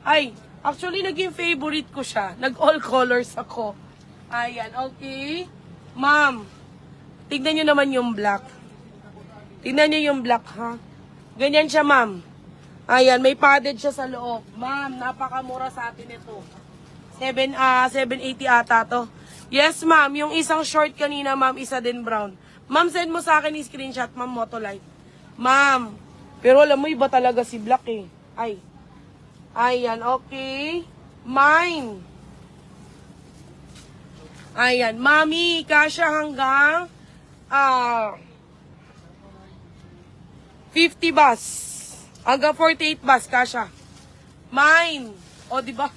Ay, actually, naging favorite ko siya. Nag-all colors ako. Ayan, okay. Ma'am, tignan nyo naman yung black. Tignan nyo yung black, ha? Ganyan siya, ma'am. Ayan, may padded siya sa loob. Ma'am, napakamura sa atin ito. 780 ata to. Yes, ma'am. Yung isang short kanina, ma'am, isa din brown. Ma'am, send mo sa akin yung screenshot, ma'am, Motolite. Ma'am, pero alam mo, iba talaga si black eh. Ay. Ayan, okay. Mine. Ayan, mami, kasya hanggang 50 bus. Hanggang 48 bus, kasya. Mine. O, diba?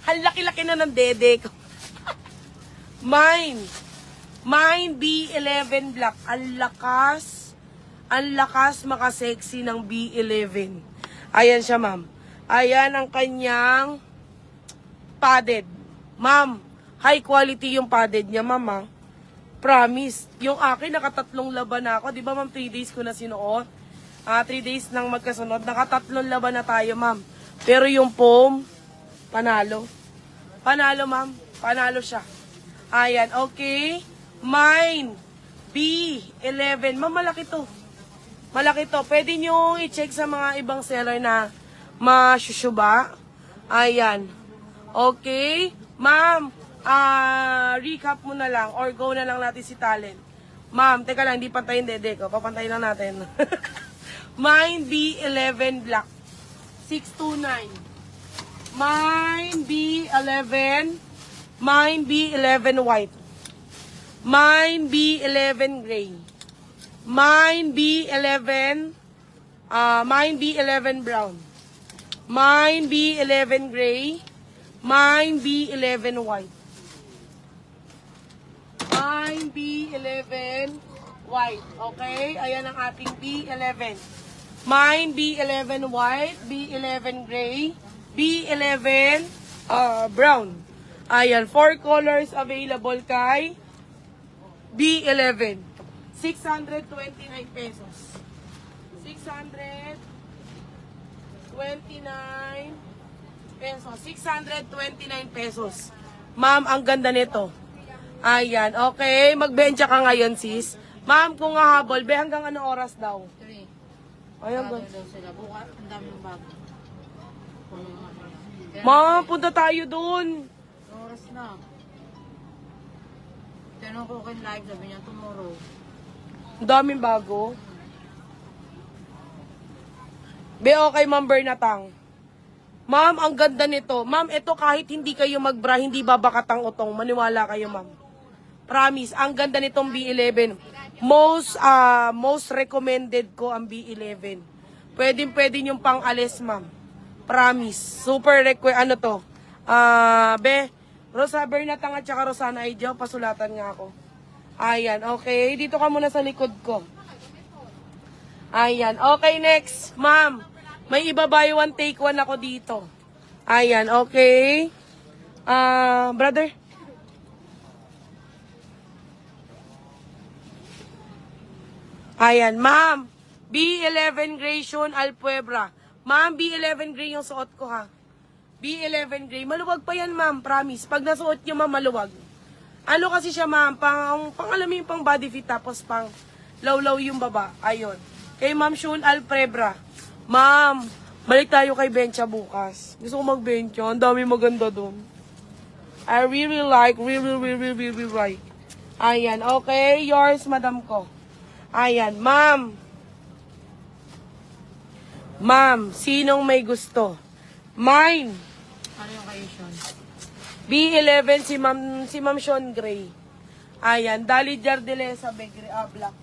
Ang laki-laki na ng dede ko. Mine. Mine B11 black. Ang lakas makasexy ng B11. Ayan siya, ma'am. Ayan ang kanyang padded. Ma'am, high quality yung padded niya, ma'am, ha? Promise. Yung akin, nakatatlong laban na ako. Di ba, ma'am, 3 days ko na sinuot? 3 days nang magkasunod. Nakatatlong laban na tayo, ma'am. Pero yung foam, panalo. Panalo, ma'am. Panalo siya. Ayan, okay. Mine. B11. Ma'am, malaki to. Malaki to. Pwede nyo i-check sa mga ibang seller na masyusyuba. Ayan. Okay. Ma'am, recap mo na lang or go na lang natin si Talent. Ma'am, teka lang, hindi pantayin dede ko. Papantayin lang natin. Mine B11 black. 629. Mine B11. Mine B11 white. Mine B11 gray. Mine B11 mine B11 brown. Mine B11 gray. Mine B11 white. Mine B11 white. Okay? Ayan ang ating B11. Mine B11 white, B11 gray, B11 brown. Ayan, 4 colors available kay B11. 629 pesos. 629 pesos. 629 pesos. Ma'am, ang ganda nito. Ayan, okay. Magbencha ka ngayon, sis. Ma'am, kung hahabol, be, hanggang anong oras daw? 3. Ayan, Bago daw sila. Bukas, ang dami ng bago. Ma'am, punta tayo dun. Oras na. Tinanong ko kay live, sabi niya tomorrow. Ang daming bago. Be, okay, Ma'am Bernatang. Ma'am, ang ganda nito. Ma'am, ito kahit hindi kayo magbra, hindi babakatang utong. Maniwala kayo, ma'am. Promise, ang ganda nitong B11. Most recommended ko ang B11. Pwede yung pang-alis, ma'am. Promise. Super ano to? Be, Rosa Bernatang at saka Rosana Aidio, pasulatan nga ako. Ayan, okay. Dito ka muna sa likod ko. Ayan, okay, next. Ma'am, may iba buy one, take one ako dito. Ayan, okay. Brother? Ayan, ma'am. B11 Gray Sean Alpuebra. Ma'am, B11 Gray yung suot ko, ha. B11 Gray. Maluwag pa yan, ma'am. Promise. Pag nasuot nyo, ma'am, maluwag. Ano kasi siya, ma'am? Pang alam mo yung pang body fit, tapos pang lawlaw yung baba. Ayun. Kay Ma'am Sean Alpuebra. Ma'am, balik tayo kay Bencha bukas. Gusto ko mag-bencha. Ang dami maganda doon. I really like. Ayan, okay. Yours, madam ko. Ayan, ma'am. Ma'am, sinong may gusto? Mine. Ano yung kayo, Sean? B11 si Ma'am Sean Gray. Ayan, Dali Jardelesa black.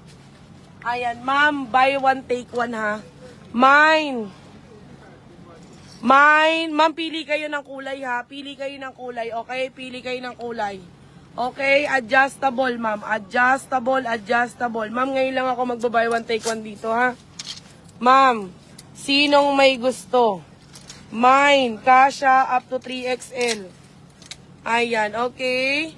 Ayan, ma'am, buy one, take one, ha. Mine. Mine. Ma'am, pili kayo ng kulay, ha. Pili kayo ng kulay, okay? Pili kayo ng kulay. Okay, adjustable, ma'am. Adjustable. Ma'am, ngayon lang ako magbabuy one, take one dito, ha. Ma'am, sinong may gusto? Mine, kasha up to 3XL. Ayan, okay.